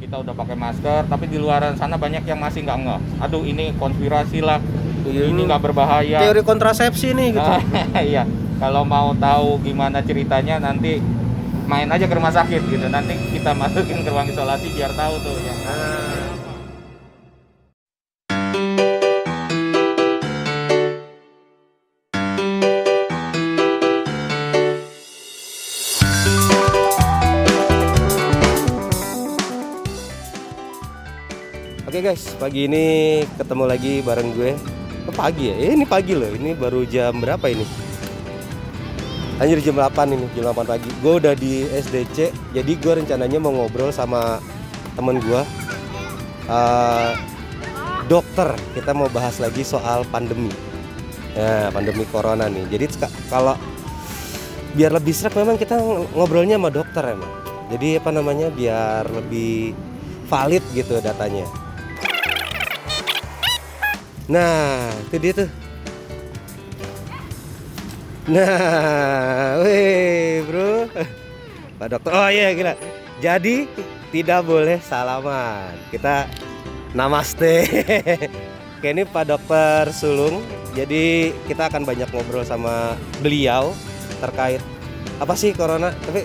kita udah pakai masker, tapi di luar sana banyak yang masih nggak ngeh. Aduh, ini konspirasi lah, ini nggak berbahaya. Teori kontrasepsi nih gitu. Iya, kalau mau tahu gimana ceritanya nanti main aja ke rumah sakit gitu. Nanti kita masukin ke ruang isolasi biar tahu tuh yang. Oke guys, pagi ini ketemu lagi bareng gue. Pagi ya? Ini pagi loh. Ini baru jam berapa ini? Anjir, jam 8 ini, jam 8 pagi. Gue udah di SDC. Jadi gue rencananya mau ngobrol sama temen gue, dokter. Kita mau bahas lagi soal pandemi. Ya, pandemi corona nih. Jadi kalau biar lebih serak memang kita ngobrolnya sama dokter emang. Jadi apa namanya, biar lebih valid gitu datanya. Nah, itu dia tuh. Nah, weh bro, Pak Dokter. Oh iya, gila. Jadi tidak boleh salaman. Kita namaste. Oke, ini Pak Dokter Sulung. Jadi kita akan banyak ngobrol sama beliau terkait apa sih corona. Tapi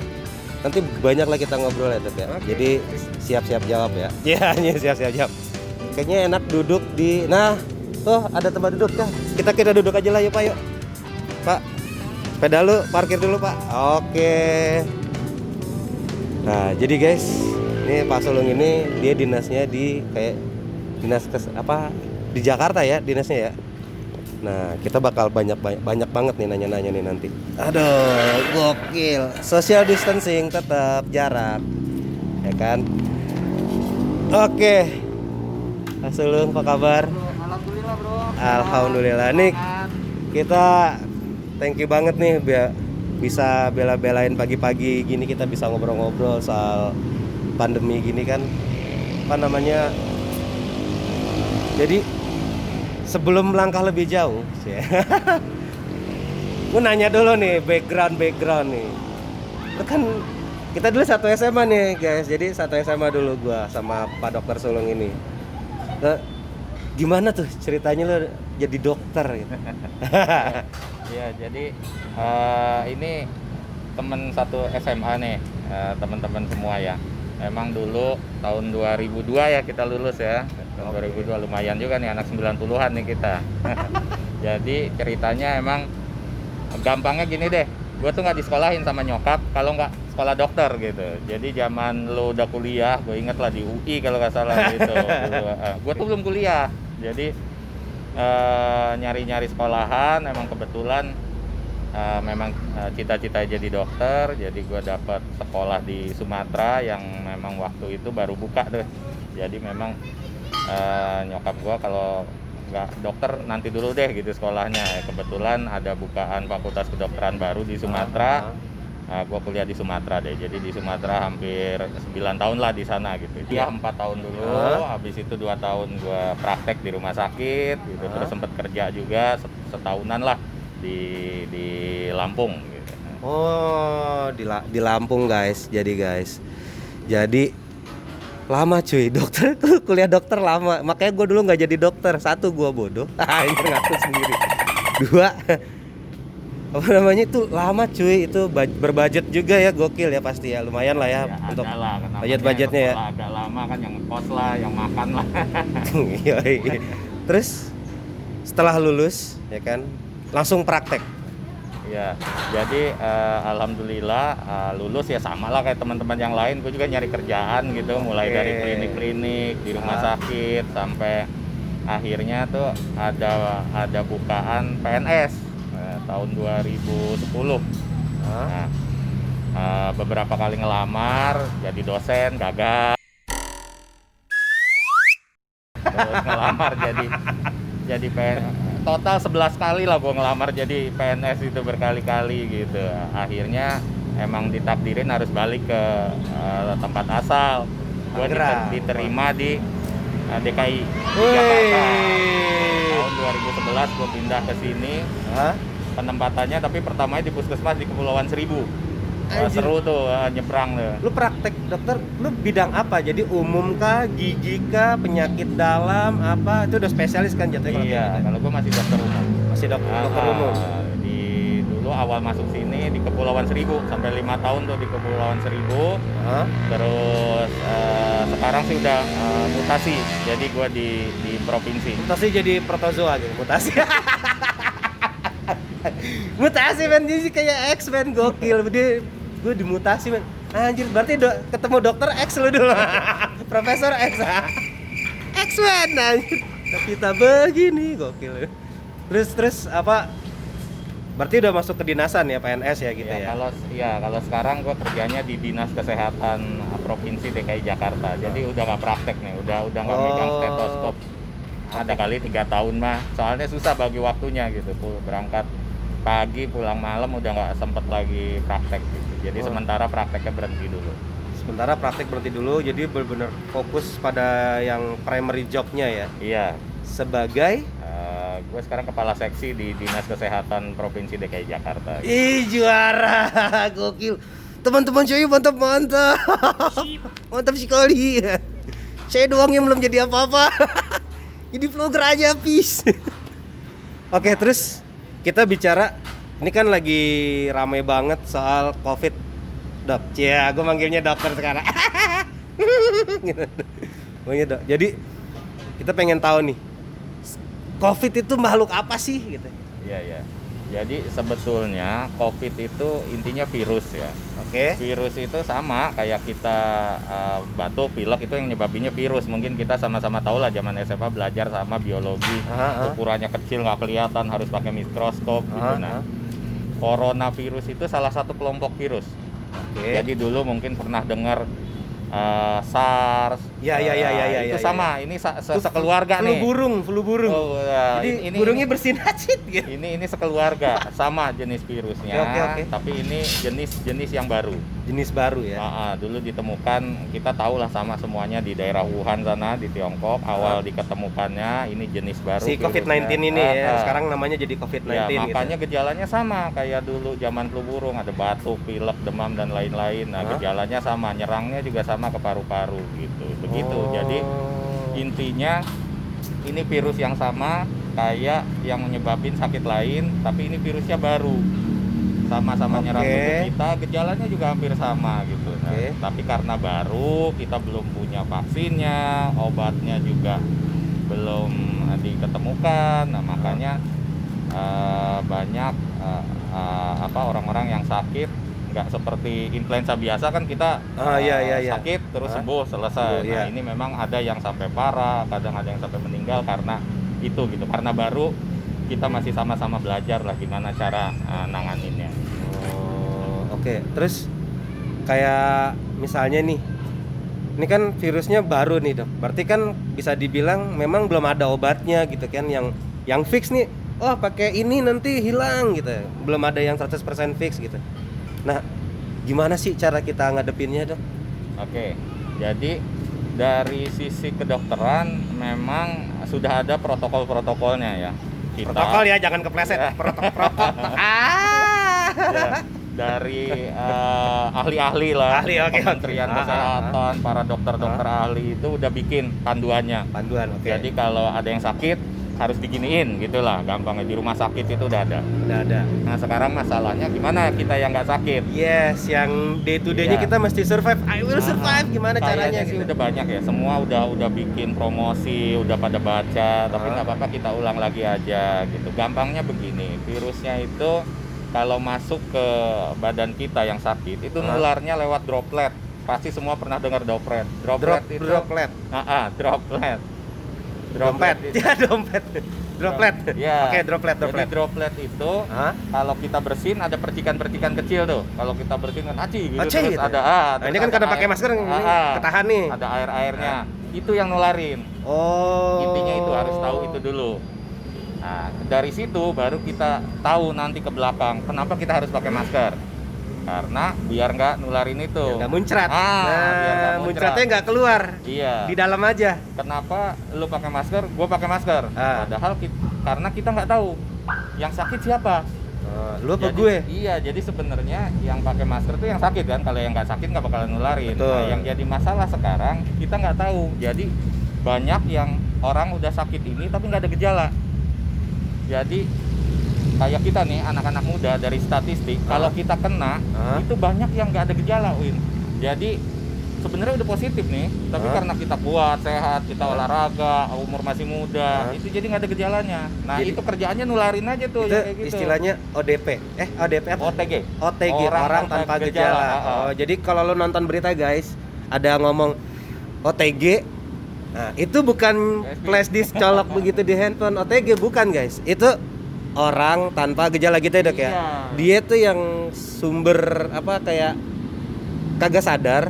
nanti banyak lah kita ngobrol ya, Dok ya. Jadi siap-siap jawab ya. Iya, siap-siap jawab. Kayaknya enak duduk di. Nah, tuh ada tempat duduk kan. Kita duduk aja lah yuk Pak, yuk. Pak, sepeda lu parkir dulu Pak. Oke. Nah, jadi guys, ini Pak Sulung ini dia dinasnya di kayak dinas di Jakarta ya dinasnya ya. Nah, kita bakal banyak banget nih nanya-nanya nih nanti. Aduh, gokil. Social distancing tetap jarak. Ya kan? Oke. Pak Sulung, apa kabar? Alhamdulillah bro. Alhamdulillah. Nih kita thank you banget nih bisa bela-belain pagi-pagi gini, kita bisa ngobrol-ngobrol soal pandemi gini kan. Apa namanya? Jadi sebelum melangkah lebih jauh, gue nanya dulu nih background nih. Itu kan kita dulu satu SMA nih guys. Jadi satu SMA dulu gue sama Pak Dokter Sulung ini. Gimana tuh ceritanya lo jadi dokter gitu? Ya, jadi ini teman satu SMA nih, teman-teman semua ya. Emang dulu tahun 2002 ya kita lulus ya. Tahun 2002 lumayan juga nih, anak 90-an nih kita. Jadi ceritanya emang gampangnya gini deh. Gue tuh nggak disekolahin sama nyokap kalau nggak sekolah dokter gitu. Jadi zaman lo udah kuliah, gue inget lah di UI kalau nggak salah gitu. Gue tuh belum kuliah. Jadi nyari-nyari sekolahan, emang kebetulan memang cita-cita jadi dokter. Jadi gue dapat sekolah di Sumatera yang memang waktu itu baru buka tuh. Jadi memang nyokap gue kalau nggak dokter nanti dulu deh gitu sekolahnya. Kebetulan ada bukaan fakultas kedokteran baru di Sumatera. Gue kuliah di Sumatera deh, jadi di Sumatera hampir 9 tahun lah di sana gitu. Dia 4 tahun dulu, habis itu 2 tahun gue praktek di rumah sakit gitu. Terus sempat kerja juga setahunan lah di Lampung gitu. Oh, di Lampung guys. Jadi lama cuy, dokter kuliah dokter lama. Makanya gue dulu nggak jadi dokter. Satu, gue bodoh. Ini ngaku sendiri. Dua, apa namanya itu lama cuy, itu berbudget juga ya, gokil ya pasti ya, lumayan lah ya untuk budgetnya ya. Agak lama kan, yang kos lah, yang makan lah. Iya. Terus setelah lulus ya kan langsung praktek. Ya, jadi alhamdulillah lulus ya sama lah kayak teman-teman yang lain. Gue juga nyari kerjaan gitu, mulai dari klinik-klinik di rumah sakit sampai akhirnya tuh ada bukaan PNS tahun 2010. Nah, beberapa kali ngelamar jadi dosen gagal. Terus ngelamar jadi PNS. Total 11 kali lah gue ngelamar jadi PNS itu, berkali-kali gitu. Akhirnya emang ditakdirin harus balik ke tempat asal. Gue diterima di DKI Jakarta. Tahun 2011 gue pindah ke sini. Penempatannya tapi pertamanya di puskesmas di Kepulauan Seribu. Anjir. seru tuh nyebrang tuh. Lu praktek dokter, lu bidang apa? Jadi umum kah, gigi kah, penyakit dalam apa? Itu udah spesialis kan jatuhnya kalau kayak Iya, gitu. kalau gue masih dokter umum. Masih dokter umum. Di dulu awal masuk sini di Kepulauan Seribu sampai 5 tahun tuh di Kepulauan Seribu. Hah? Terus sekarang sih udah mutasi, jadi gue di provinsi. Mutasi jadi protozoa gitu, mutasi. Mutasi men, dia sih kayak X men, gokil. Dia gue dimutasi men. Anjir, berarti ketemu dokter X lu dulu. Profesor X. X men anjir. Tapi tak begini, gokil. Terus apa? Berarti udah masuk ke dinasan ya, PNS ya gitu ya. Kalau sekarang gue kerjanya di Dinas Kesehatan Provinsi DKI Jakarta. Jadi udah nggak praktek nih, udah nggak megang stetoskop. Ada kali 3 tahun mah, soalnya susah bagi waktunya gitu. Berangkat pagi pulang malam udah nggak sempet lagi praktek gitu. Jadi sementara prakteknya berhenti dulu. Sementara praktek berhenti dulu, jadi benar-benar fokus pada yang primary jobnya ya. Iya. Sebagai Gue sekarang kepala seksi di Dinas Kesehatan Provinsi DKI Jakarta. ih juara, gokil. Teman-teman cuy, mantap. Mantap sekali. Saya doang yang belum jadi apa-apa. Jadi vlogger aja, peace. Oke, terus kita bicara, ini kan lagi rame banget soal COVID, Dok. Cia, gue manggilnya dokter sekarang. Manggilnya Dok. Jadi kita pengen tahu nih, COVID itu makhluk apa sih gitu? Iya. Jadi sebetulnya COVID itu intinya virus ya. Oke. Virus itu sama kayak kita batuk, pilek itu yang nyebabinnya virus. Mungkin kita sama-sama tahu lah zaman SMA belajar sama biologi. Ukurannya kecil nggak kelihatan, harus pakai mikroskop gitu. Nah, coronavirus itu salah satu kelompok virus. Oke. Jadi dulu mungkin pernah dengar SARS. Ya, itu sama. Ini sekeluarga nih. Flu burung. Oh, jadi burungnya bersinacit gitu. Ini sekeluarga, sama jenis virusnya. Oke. Tapi ini jenis yang baru. Jenis baru ya. Dulu ditemukan, kita tahu lah sama semuanya di daerah Wuhan sana di Tiongkok. Awal diketemukannya ini jenis baru. Si COVID-19 ini ya. Sekarang namanya jadi COVID-19 ya, gitu. makanya gejalanya sama kayak dulu zaman flu burung, ada batuk, pilek, demam dan lain-lain. Nah, gejalanya sama, nyerangnya juga sama ke paru-paru gitu. Begitu. Jadi intinya ini virus yang sama kayak yang menyebabin sakit lain, tapi ini virusnya baru. Sama-sama nyerang tubuh kita, gejalanya juga hampir sama gitu. Nah, tapi karena baru, kita belum punya vaksinnya, obatnya juga belum diketemukan. Nah, makanya banyak orang-orang yang sakit. Nggak seperti influenza biasa kan kita sakit terus sembuh selesai. Nah, ini memang ada yang sampai parah, kadang ada yang sampai meninggal karena itu gitu. Karena baru, kita masih sama-sama belajar lah gimana cara nanganinnya. Oke. Terus kayak misalnya nih, ini kan virusnya baru nih Dok. Berarti kan bisa dibilang memang belum ada obatnya gitu kan, yang fix nih. Oh, pakai ini nanti hilang gitu. Belum ada yang 100% fix gitu. Nah, gimana sih cara kita ngadepinnya Dok? Oke, jadi dari sisi kedokteran memang sudah ada protokol-protokolnya ya. Protokol ya, jangan kepleset. Protokol. Ya, dari ahli-ahli lah, Kementerian Kesehatan, para dokter-dokter ahli itu udah bikin panduannya. Jadi kalau ada yang sakit harus diginiin gitulah, gampangnya di rumah sakit itu udah ada. Nah, sekarang masalahnya gimana kita yang nggak sakit? Yes, yang day to day-nya kita mesti survive. I will survive, gimana caranya sih gitu. Udah banyak ya, semua udah bikin promosi, udah pada baca, tapi nggak apa-apa kita ulang lagi aja gitu. Gampangnya begini, virusnya itu kalau masuk ke badan kita yang sakit itu nularnya lewat droplet. Pasti semua pernah dengar droplet. Droplet. Dompet. Droplet. Ya. Oke, droplet. Jadi droplet itu kalau kita bersin ada percikan-percikan kecil tuh. Kalau kita bersin kan aci gitu, terus gitu. ada Nah, ini kan karena pakai masker ini ketahan nih. Ada air-airnya. Itu yang nularin. Intinya itu harus tahu itu dulu. Nah, dari situ baru kita tahu nanti ke belakang kenapa kita harus pakai masker. Karena biar nggak nularin itu. Nggak muncrat. Biar muncratnya nggak keluar. Iya. Di dalam aja. Kenapa lu pakai masker, gue pakai masker? Padahal karena kita nggak tahu yang sakit siapa. Lu apa Jadi, gue? Iya, jadi sebenarnya yang pakai masker tuh yang sakit kan. Kalau yang nggak sakit nggak bakalan nularin. Betul. Nah, yang jadi masalah sekarang kita nggak tahu. Jadi banyak yang orang udah sakit ini tapi nggak ada gejala. Jadi kayak kita nih anak-anak muda dari statistik, kalau kita kena itu banyak yang nggak ada gejala, Win. Jadi sebenarnya udah positif nih, tapi karena kita kuat, sehat, kita olahraga, umur masih muda, itu jadi nggak ada gejalanya. Nah, Jadi, itu kerjaannya nularin aja tuh itu ya kayak gitu. istilahnya ODP. ODP apa? OTG, orang tanpa gejala. Oh, jadi kalau lo nonton berita guys, ada ngomong OTG. Nah, itu bukan flash disk colok begitu di handphone. OTG bukan guys. Itu orang tanpa gejala gitu ya, Dok ya. Iya. Dia tuh yang sumber apa kayak kagak sadar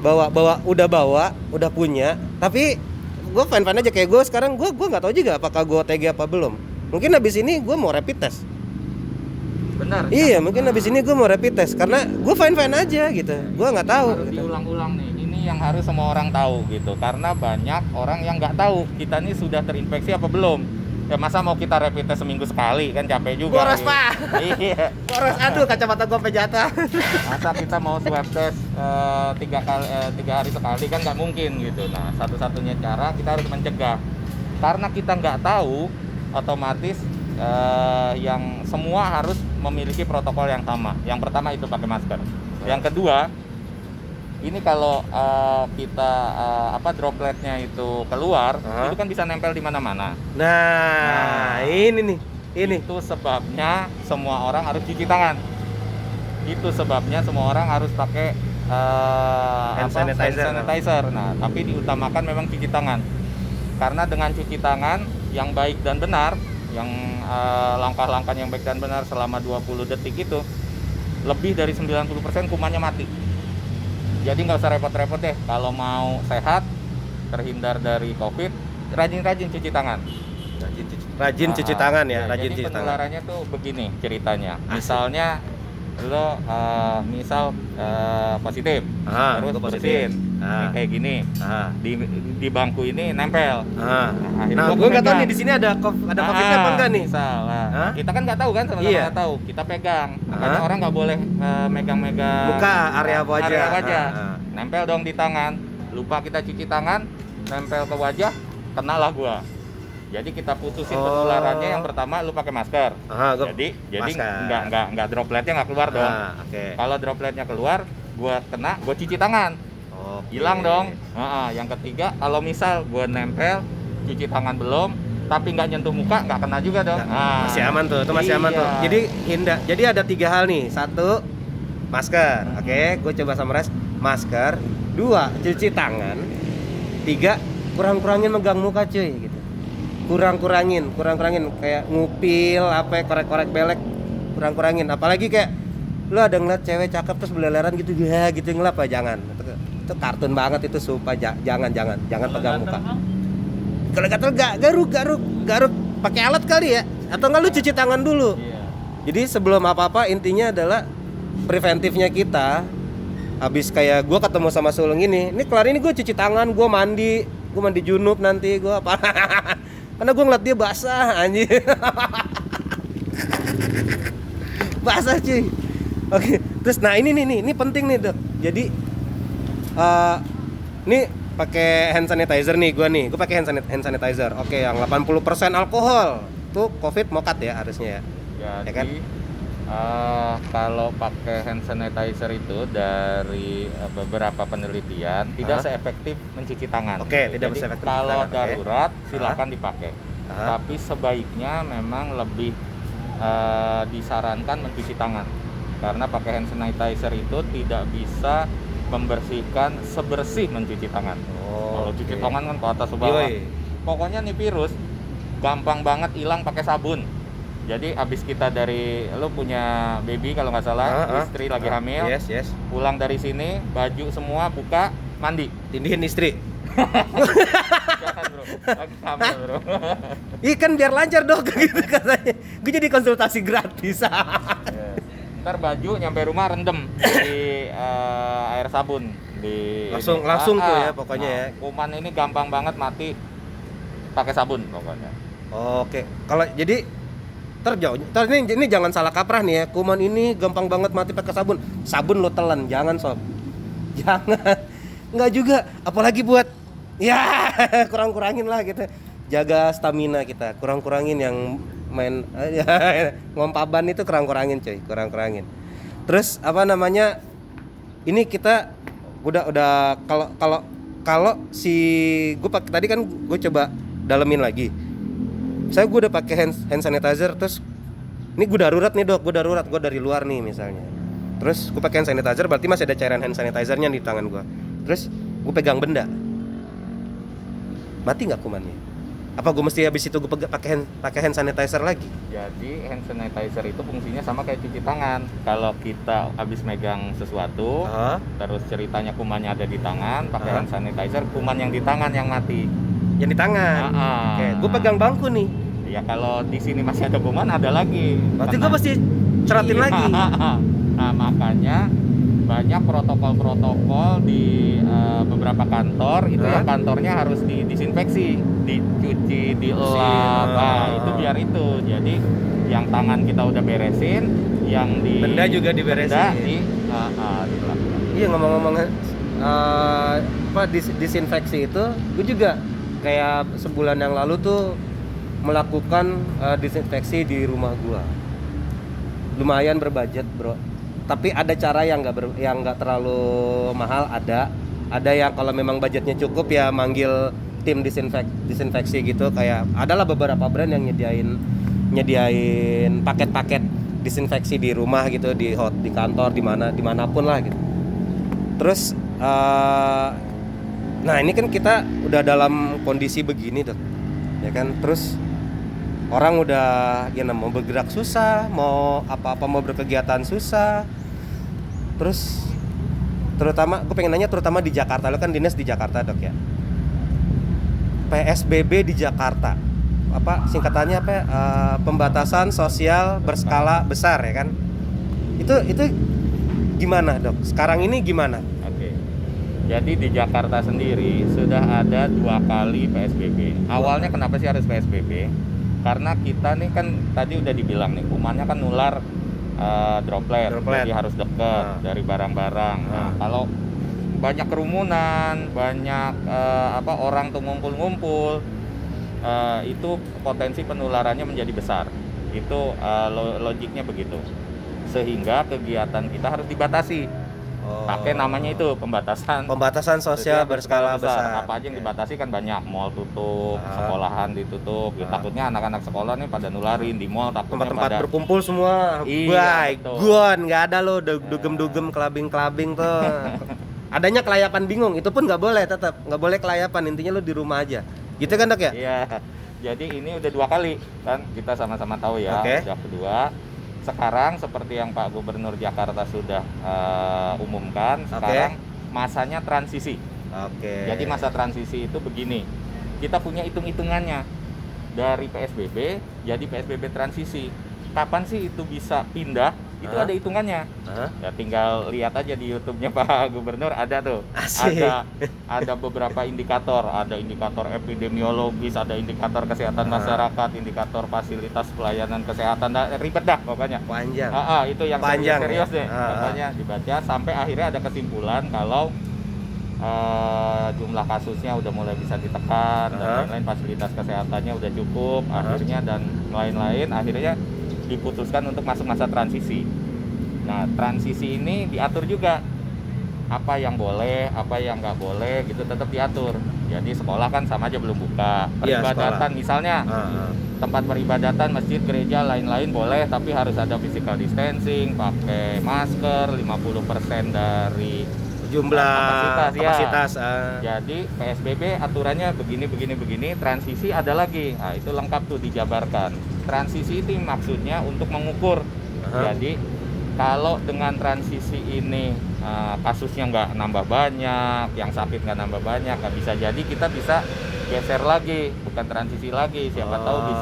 bawa udah punya, tapi gue fan aja kayak gue sekarang gue nggak tahu juga apakah gue OTG apa belum. Mungkin habis ini gue mau rapid test. Benar. Iya, mungkin habis ini gue mau rapid test karena gue fan aja gitu. Gue nggak tahu. Harus Gitu. diulang-ulang nih. Ini yang harus semua orang tahu gitu. Karena banyak orang yang nggak tahu kita nih sudah terinfeksi apa belum. Ya masa mau kita rapid test seminggu sekali kan capek juga. Boros, gitu. Pak. Iya. Boros, aduh kacamata gue pejata. Masa kita mau swab test 3 hari sekali kan nggak mungkin gitu. Nah, satu-satunya cara kita harus mencegah. Karena kita nggak tahu, otomatis yang semua harus memiliki protokol yang sama. Yang pertama itu pakai masker. Yang kedua, ini kalau kita dropletnya itu keluar, itu kan bisa nempel di mana-mana. Nah, ini nih. Ini Itu sebabnya semua orang harus cuci tangan. Itu sebabnya semua orang harus pakai Hand sanitizer. Nah, tapi diutamakan memang cuci tangan. Karena dengan cuci tangan yang baik dan benar, yang langkah-langkah yang baik dan benar selama 20 detik itu, lebih dari 90% kumannya mati. Jadi nggak usah repot-repot deh. Kalau mau sehat, terhindar dari COVID, rajin-rajin cuci tangan. rajin cuci tangan ya, rajin Jadi cuci tangan. penularannya tuh begini ceritanya. Misalnya lo positif, terus gua positif. bersihin. Ini kayak gini. Di bangku ini nempel. Akhirnya Nah, gua gue nggak tahu pegang. nih di sini ada COVID-nya apa enggak nih? Misal, kita kan nggak tahu kan, sama-sama Iya. nggak tahu. Kita pegang. Makanya orang nggak boleh megang-megang Muka, area wajah. Area wajah. Nempel dong di tangan. Lupa kita cuci tangan, nempel ke wajah, kenalah gua. Jadi kita putusin penularannya. Yang pertama lu pakai masker. Gua Jadi masker. nggak dropletnya nggak keluar dong. Oke. Kalau dropletnya keluar, gua kena, gua cuci tangan. Hilang dong. Yang ketiga, kalau misal gua nempel, cuci tangan belum, tapi nggak nyentuh muka, nggak kena juga dong. Masih aman tuh, itu masih aman iya. tuh. Jadi ada 3 hal nih. 1, masker. Oke, gue coba summarize. Masker. 2, cuci tangan. 3, kurang-kurangin megang muka cuy gitu. Kurang-kurangin kayak ngupil, korek-korek belek, kurang-kurangin. Apalagi kayak lu ada ngeliat cewek cakep terus beleleran gitu ya, gitu ngelap jangan. Itu kartun banget itu, sumpah. Jangan pegang muka. Kalau gatel garuk pakai alat kali ya, atau enggak lu cuci tangan dulu. Iya. Jadi sebelum apa-apa intinya adalah preventifnya kita. Habis kayak gue ketemu sama sulung ini kelar ini gue cuci tangan, gue mandi junub nanti gue apa. Karena gue ngeliat dia basah anjir. Basah cuy. Oke, terus nah ini penting nih, Dok. Jadi ini pakai hand sanitizer nih gue pakai hand sanitizer. Oke, yang 80% alkohol. Tuh COVID mokat ya harusnya ya. Jadi Ya kan? kalau pakai hand sanitizer itu dari beberapa penelitian tidak seefektif mencuci tangan. Oke, tidak Jadi seefektif kalau mencuci tangan, darurat silakan dipakai. Tapi sebaiknya memang lebih disarankan mencuci tangan. Karena pakai hand sanitizer itu tidak bisa membersihkan sebersih mencuci tangan. Kalau cuci tangan kan ke atas ke bawah. Pokoknya nih virus gampang banget hilang pakai sabun. Jadi abis kita lu punya baby kalau nggak salah, istri lagi hamil, Yes. pulang dari sini, baju semua buka, mandi. Tindihin istri. Jangan bro, lagi hamil bro. Iya kan biar lancar, Dok, gitu katanya. Gue jadi konsultasi gratis. Ntar baju nyampe rumah rendem di air sabun. Langsung tuh ya pokoknya ya. Kuman ini gampang banget mati pakai sabun pokoknya. Oke. Kalau jadi Ini jangan salah kaprah nih ya. Kuman ini gampang banget mati pakai sabun. Sabun lo telan, jangan sob. Jangan. Nggak juga, apalagi buat ya kurang-kurangin lah gitu. Jaga stamina kita, kurang-kurangin yang main ngompaban itu kurang-kurangin cuy, kurang-kurangin. Terus apa namanya? Ini kita udah kalau si gue pakai tadi kan gue coba dalemin lagi. Gue udah pakai hand sanitizer, terus ini gue darurat nih dok, gue dari luar nih misalnya. Terus gue pakai hand sanitizer, berarti masih ada cairan hand sanitizernya di tangan gue. Terus gue pegang benda, mati nggak kumannya? Apa gue mesti habis itu gue pakai hand sanitizer lagi? Jadi hand sanitizer itu fungsinya sama kayak cuci tangan. Kalau kita habis megang sesuatu, terus ceritanya kumannya ada di tangan, pakai hand sanitizer, kuman yang di tangan yang mati. Yang di tangan. Oke, gue pegang bangku nih. Ya kalau di sini masih ada kuman, ada lagi. Berarti gue mesti ceratin lagi. Nah makanya banyak protokol di beberapa kantor itu yang kantornya harus didisinfeksi, dicuci, dielap. Nah, itu biar itu. Jadi yang tangan kita udah beresin, yang di benda juga diberesin. Iya, ngomong-ngomong disinfeksi itu, gue juga kayak sebulan yang lalu tuh melakukan disinfeksi di rumah gue. Lumayan berbudget, bro. Tapi ada cara yang nggak terlalu mahal, ada yang kalau memang budgetnya cukup ya manggil tim disinfeksi gitu. Kayak adalah beberapa brand yang nyediain paket-paket disinfeksi di rumah gitu, di kantor, dimanapun lah gitu. Terus nah ini kan kita udah dalam kondisi begini tuh ya kan, terus orang udah mau bergerak susah, mau apa-apa mau berkegiatan susah. Terus gue pengen nanya terutama di Jakarta, lo kan dinas di Jakarta dok ya. PSBB di Jakarta, apa singkatannya apa? Pembatasan sosial berskala besar ya kan? Itu gimana dok? Sekarang ini gimana? Oke. Jadi di Jakarta sendiri sudah ada 2 kali PSBB. Awalnya kenapa sih harus PSBB? Karena kita nih kan tadi udah dibilang nih kumannya kan nular droplet, jadi harus dekat dari barang-barang. Nah, kalau banyak kerumunan, banyak orang tuh ngumpul-ngumpul, itu potensi penularannya menjadi besar. Itu logiknya begitu. Sehingga kegiatan kita harus dibatasi. Pakai namanya itu pembatasan sosial berskala besar. Apa aja yang dibatasi kan banyak, mall tutup, sekolahan ditutup. Ya, takutnya anak-anak sekolah nih pada nularin di mall, takutnya tempat berkumpul semua. Iya, nggak ada loh dugem kelabing tuh. Adanya kelayapan bingung, itu pun nggak boleh, tetap nggak boleh kelayapan, intinya lo di rumah aja. Gitu kan dok ya? Iya. Jadi ini udah 2 kali kan kita sama-sama tahu ya. Udah kedua. Sekarang seperti yang Pak Gubernur Jakarta sudah umumkan, sekarang masanya transisi. Jadi masa transisi itu begini, kita punya hitung-hitungannya dari PSBB jadi PSBB transisi. Kapan sih itu bisa pindah? Itu ada hitungannya. Ya tinggal lihat aja di YouTube-nya Pak Gubernur, ada tuh. Ada beberapa indikator, ada indikator epidemiologis, ada indikator kesehatan masyarakat, indikator fasilitas pelayanan kesehatan, ribet dah pokoknya. Panjang. Itu yang panjang serius deh. Makanya dibaca sampai akhirnya ada kesimpulan kalau jumlah kasusnya udah mulai bisa ditekan dan lain-lain, fasilitas kesehatannya udah cukup akhirnya dan lain-lain, akhirnya diputuskan untuk masuk masa transisi. Nah, transisi ini diatur juga apa yang boleh, apa yang nggak boleh gitu, tetap diatur. Jadi sekolah kan sama aja belum buka. Peribadatan misalnya, tempat peribadatan, masjid, gereja, lain-lain boleh, tapi harus ada physical distancing, pakai masker, 50% dari jumlah kapasitas. Jadi PSBB aturannya begini, transisi ada lagi. Nah, itu lengkap tuh dijabarkan. Transisi itu maksudnya untuk mengukur. Jadi kalau dengan transisi ini kasusnya nggak nambah banyak, yang sakit nggak nambah banyak, bisa jadi kita bisa geser lagi, bukan transisi lagi. Siapa tahu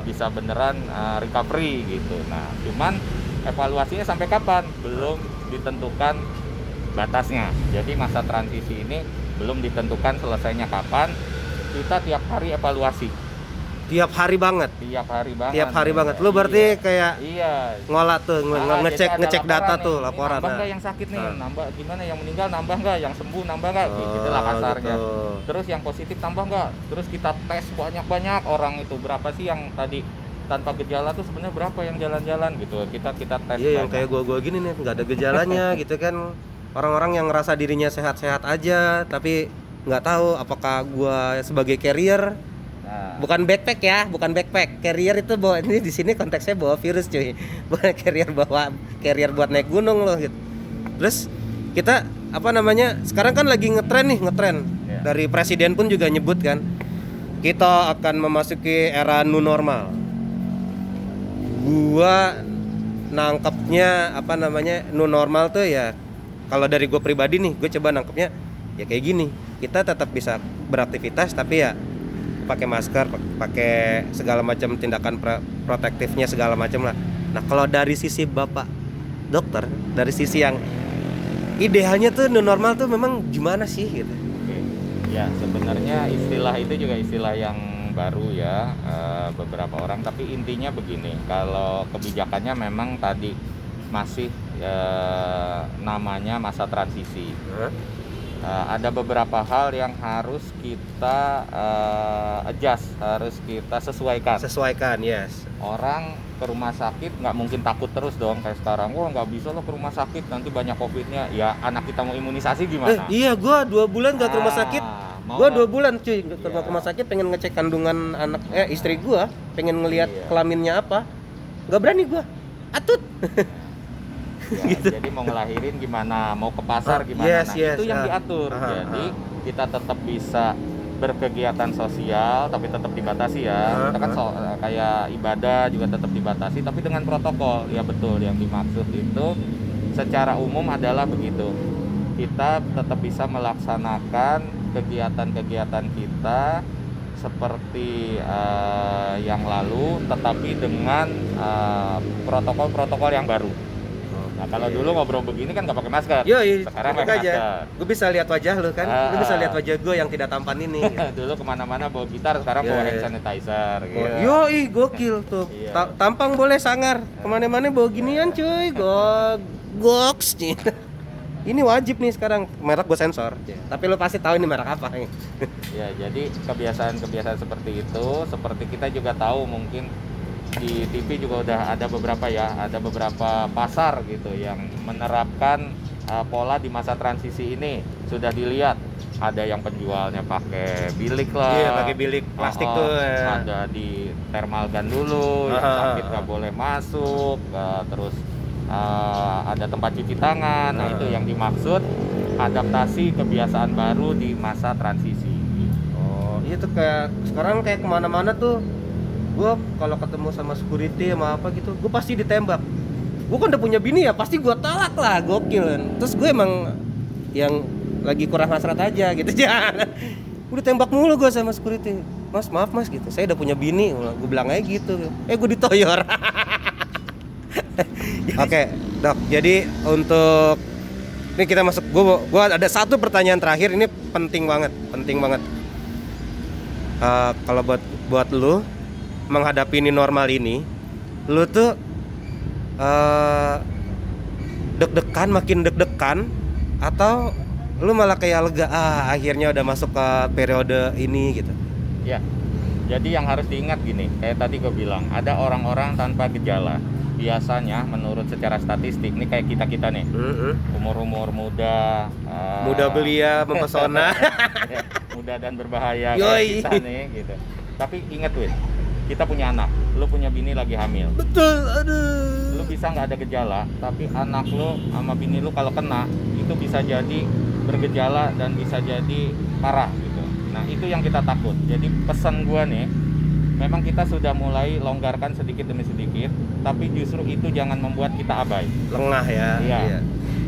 bisa beneran recovery gitu. Nah, cuman evaluasinya sampai kapan belum ditentukan batasnya. Jadi masa transisi ini belum ditentukan selesainya kapan. Kita tiap hari evaluasi. Tiap hari banget. tiap hari banget. Tiap hari banget. Lu Iya. berarti kayak Iya. ngolah tuh, ngecek Jadi ada ngecek data laporan tuh, nih, ini laporan. nambah Nah. nggak yang sakit nih, Nah. nambah gimana, yang meninggal nambah nggak, yang sembuh nambah nggak, gitu lah kasarnya. gitu. Terus yang positif tambah nggak, terus kita tes banyak orang itu, berapa sih yang tadi tanpa gejala tuh sebenarnya berapa yang jalan-jalan gitu, kita tes. Iya, yang banyak. kayak gua gini nih nggak ada gejalanya gitu kan. Orang-orang yang ngerasa dirinya sehat-sehat aja tapi nggak tahu apakah gua sebagai carrier. Nah, Bukan backpack ya, bukan backpack. Carrier itu bawa, ini di sini konteksnya bawa virus cuy. Bukan carrier buat naik gunung loh gitu. Terus kita apa namanya? Sekarang kan lagi ngetren. Iya. Dari presiden pun juga nyebut kan. Kita akan memasuki era new normal. Gua nangkepnya apa namanya? New normal tuh ya, kalau dari gue pribadi nih, gue coba nangkepnya ya kayak gini. Kita tetap bisa beraktivitas tapi ya pakai masker, pakai segala macam tindakan protektifnya segala macam lah. Nah, kalau dari sisi Bapak dokter, dari sisi yang idealnya tuh new normal tuh memang gimana sih gitu? oke. Ya sebenarnya istilah itu juga istilah yang baru ya, beberapa orang, tapi intinya begini, kalau kebijakannya memang tadi masih namanya masa transisi. Ada beberapa hal yang harus kita adjust, harus kita sesuaikan. Sesuaikan, yes. Orang ke rumah sakit nggak mungkin takut terus dong kayak sekarang. Wah, nggak bisa lo ke rumah sakit, nanti banyak covidnya. Ya anak kita mau imunisasi gimana? Iya, gua 2 bulan gak ke rumah sakit. Mau Gua nggak? 2 bulan cuy ke Iya. rumah sakit, pengen ngecek kandungan anak istri gua, pengen ngelihat Iya. kelaminnya apa. Gak berani gua. Atut. Ya, Gitu. Jadi mau ngelahirin gimana, mau ke pasar gimana, yes, nah yes, itu yang diatur. Jadi kita tetap bisa berkegiatan sosial tapi tetap dibatasi ya. Kita kan kayak ibadah juga tetap dibatasi tapi dengan protokol. Ya betul, yang dimaksud itu secara umum adalah begitu. Kita tetap bisa melaksanakan kegiatan-kegiatan kita seperti yang lalu, tetapi dengan protokol-protokol yang baru. Nah, kalau dulu ngobrol begini kan nggak pakai masker. Sekarang pakai aja. masker. Gue bisa lihat wajah lu kan. Lu bisa lihat wajah gue yang tidak tampan ini. Gitu. Dulu kemana-mana bawa gitar, sekarang Iya, bawa iya. hand sanitizer. Gitu. Yoi, gokil tuh. Iya. Tampang boleh sangar. Kemana-mana bawa ginian cuy. Goks. Ini wajib nih sekarang. Merek gue sensor. Tapi lu pasti tahu ini merek apa. Ya, jadi kebiasaan-kebiasaan seperti itu, seperti kita juga tahu mungkin di TV juga udah ada beberapa ya, ada beberapa pasar gitu yang menerapkan pola di masa transisi ini. Sudah dilihat, ada yang penjualnya pakai bilik lah. Iya, pakai bilik plastik tuh. Ada di thermal gun dulu, yang sakit nggak boleh masuk, terus ada tempat cuci tangan. Nah, itu yang dimaksud adaptasi kebiasaan baru di masa transisi. Oh, iya tuh kayak sekarang kayak kemana-mana tuh. Gue kalau ketemu sama security sama apa gitu, gue pasti ditembak. Gue kan udah punya bini ya, pasti gue talak lah, gokil kan. Terus gue emang yang lagi kurang hasrat aja gitu ya. Udah tembak mulu gue sama security. Mas, maaf mas gitu, saya udah punya bini. Gue bilang aja gitu. Gue ditoyor. Oke, dok. Jadi untuk ini kita masuk. Gue ada satu pertanyaan terakhir. Ini penting banget. Kalau buat lu menghadapi ini normal ini, lu tuh makin deg-degan atau lu malah kayak lega, akhirnya udah masuk ke periode ini gitu. Ya, jadi yang harus diingat gini, kayak tadi gue bilang, ada orang-orang tanpa gejala. Biasanya menurut secara statistik, ini kayak kita nih, umur-umur muda, muda belia mempesona. muda dan berbahaya Yoi. kayak kita nih gitu. Tapi ingat Win, kita punya anak, lu punya bini lagi hamil. Betul, aduh. Lu bisa nggak ada gejala, tapi anak lu sama bini lu kalau kena, itu bisa jadi bergejala dan bisa jadi parah gitu. Nah, itu yang kita takut. Jadi pesan gua nih, memang kita sudah mulai longgarkan sedikit demi sedikit, tapi justru itu jangan membuat kita abai. Lengah ya. Iya.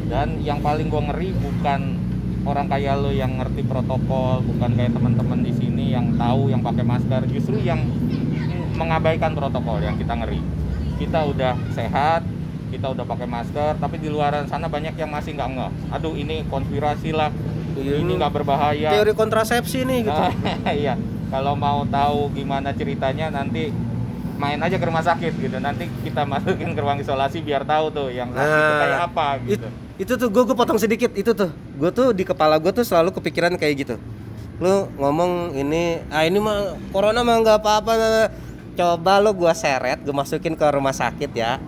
Dan yang paling gua ngeri bukan orang kayak lo yang ngerti protokol, bukan kayak teman-teman di sini yang tahu, yang pakai masker, justru yang mengabaikan protokol yang kita ngeri. Kita udah sehat, kita udah pakai masker, tapi di luar sana banyak yang masih nggak ngeh. Aduh, ini konspirasi lah, ini nggak berbahaya. Teori kontrasepsi nih gitu. Iya. Kalau mau tahu gimana ceritanya nanti main aja ke rumah sakit gitu. Nanti kita masukin ke ruang isolasi biar tahu tuh yang sakit itu kayak apa gitu. Itu tuh gue potong sedikit itu tuh. Gue tuh di kepala gue tuh selalu kepikiran kayak gitu. Lu ngomong ini mah corona mah nggak apa-apa. Coba lu gue seret, gue masukin ke rumah sakit ya.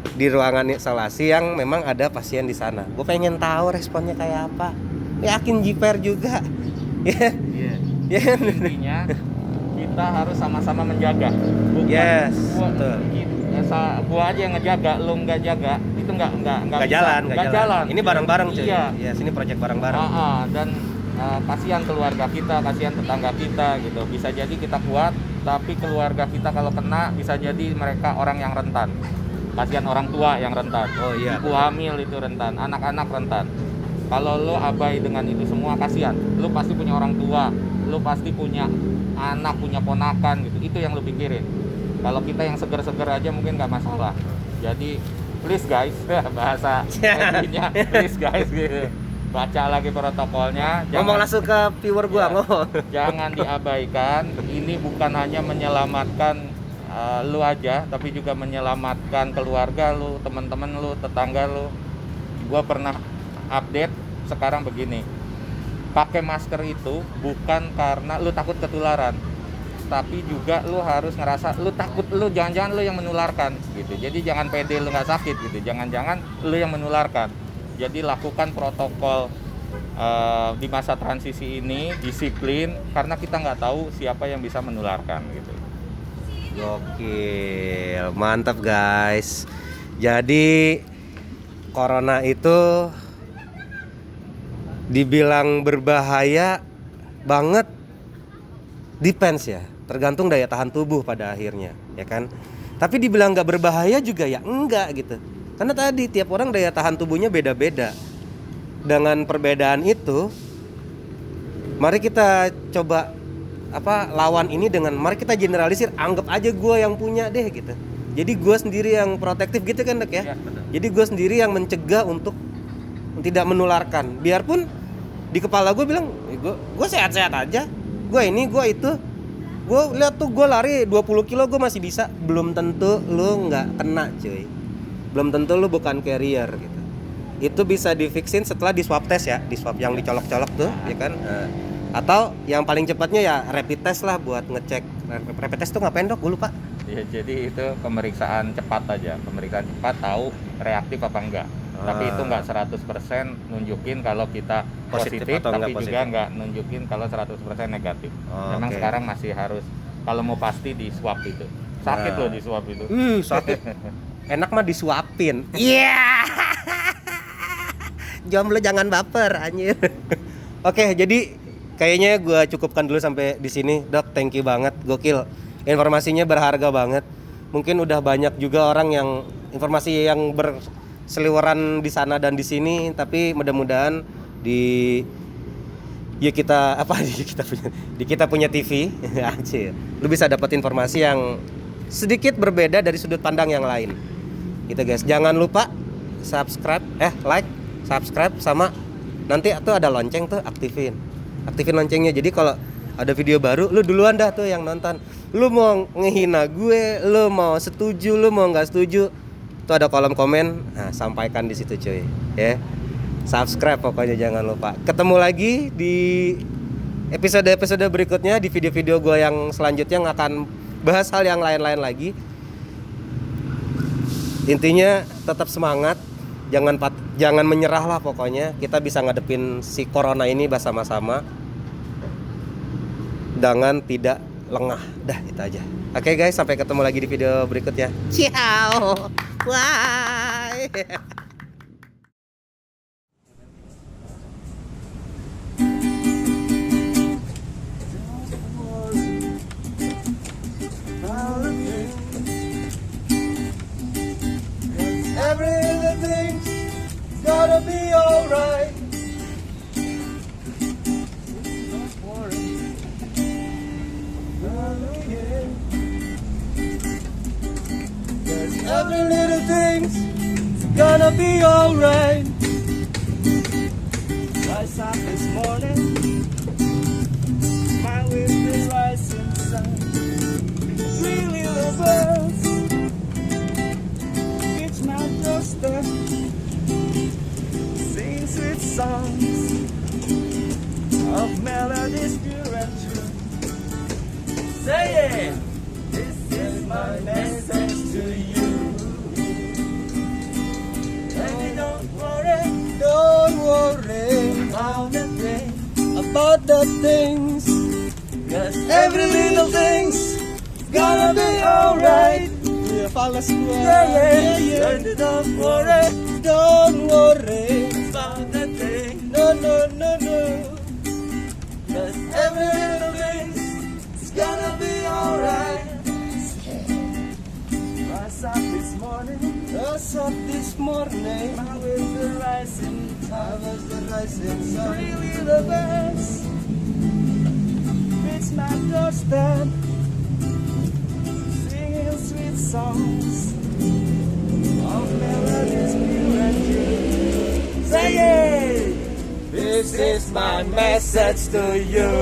Di ruangan isolasi yang memang ada pasien di sana. Gue pengen tahu responnya kayak apa. Yakin jiper juga. Iya. Yeah. Intinya kita harus sama-sama menjaga. Bukan Yes, betul. Gua aja yang ngejaga, lu nggak jaga, itu nggak jalan. Ini bareng-bareng cuy. Iya. Ya, sini project bareng-bareng. Dan kasihan keluarga kita, kasihan tetangga kita gitu. Bisa jadi kita kuat, tapi keluarga kita kalau kena bisa jadi mereka orang yang rentan. Kasihan orang tua yang rentan. Oh iya. Ibu hamil itu rentan, anak-anak rentan. Kalau lo abai dengan itu semua, kasihan. Lo pasti punya orang tua, lo pasti punya anak, punya ponakan gitu. Itu yang lo pikirin. Kalau kita yang seger-seger aja mungkin nggak masalah. Jadi please guys, bahasa intinya please guys gitu. Baca lagi protokolnya. Ngomong langsung ke viewer gua, ngomong. Jangan diabaikan. Ini bukan hanya menyelamatkan lu aja, tapi juga menyelamatkan keluarga lu, teman-teman lu, tetangga lu. Gua pernah update sekarang begini. Pakai masker itu bukan karena lu takut ketularan, tapi juga lu harus ngerasa lu takut, lu jangan-jangan lu yang menularkan gitu. Jadi jangan pede lu nggak sakit gitu, jangan-jangan lu yang menularkan. Jadi lakukan protokol di masa transisi ini, disiplin, karena kita nggak tahu siapa yang bisa menularkan gitu. Gokil, mantap guys. Jadi corona itu dibilang berbahaya banget, depends ya, tergantung daya tahan tubuh pada akhirnya, ya kan. Tapi dibilang nggak berbahaya juga ya enggak gitu, karena tadi tiap orang daya tahan tubuhnya beda-beda. Dengan perbedaan itu, mari kita coba lawan ini dengan mari kita generalisir, anggap aja gue yang punya deh gitu. Jadi gue sendiri yang protektif gitu kan dok ya. Jadi gue sendiri yang mencegah untuk tidak menularkan. Biarpun di kepala gue bilang gue sehat-sehat aja, gue ini gue itu, gue lihat tuh gue lari 20 kilo gue masih bisa. Belum tentu lu nggak kena cuy, belum tentu lu bukan carrier gitu. Itu bisa difiksin setelah di swab test ya, di swab yang dicolok-colok tuh ya kan. Atau yang paling cepatnya ya rapid test lah buat ngecek. Rapid test tuh ngapain dok? Gue lupa. Ya, jadi itu pemeriksaan cepat aja, pemeriksaan cepat tahu reaktif apa enggak. Tapi itu enggak 100% nunjukin kalau kita positif tapi juga enggak nunjukin kalau 100% negatif. Memang sekarang masih harus, kalau mau pasti di swab itu. Sakit loh di swab itu. Sakit. Enak mah disuapin. Iya. Jomblo jangan baper anjir. Oke, jadi kayaknya gue cukupkan dulu sampai di sini, Dok. Thank you banget, gokil. Informasinya berharga banget. Mungkin udah banyak juga orang yang informasi yang berseliweran di sana dan di sini, tapi mudah-mudahan di kita punya TV, anjir. Lu bisa dapat informasi yang sedikit berbeda dari sudut pandang yang lain. Gitu guys. Jangan lupa subscribe, like, subscribe, sama nanti tuh ada lonceng tuh, aktifin loncengnya. Jadi kalau ada video baru, lu duluan dah tuh yang nonton. Lu mau ngehina gue, lu mau setuju, lu mau nggak setuju, tuh ada kolom komen. Nah, sampaikan di situ cuy, ya. Subscribe pokoknya jangan lupa. Ketemu lagi di episode berikutnya, di video-video gue yang selanjutnya yang akan bahas hal yang lain-lain lagi. Intinya tetap semangat, jangan menyerah lah pokoknya. Kita bisa ngadepin si corona ini bersama-sama dengan tidak lengah. Dah, itu aja. Oke guys, sampai ketemu lagi di video berikutnya. Ciao. Bye. Everything's gonna be alright. Don't worry. Every little thing's gonna be alright. Rise up this morning, smile with the rise. the things, 'cause every little thing's gonna be alright. Don't worry about the thing. No, 'cause every little thing's gonna be alright. Rise up this morning, I was the rising sun, really the best. Reach my doorstep, singing sweet songs of melodies pure and true. Say it! This is my message to you.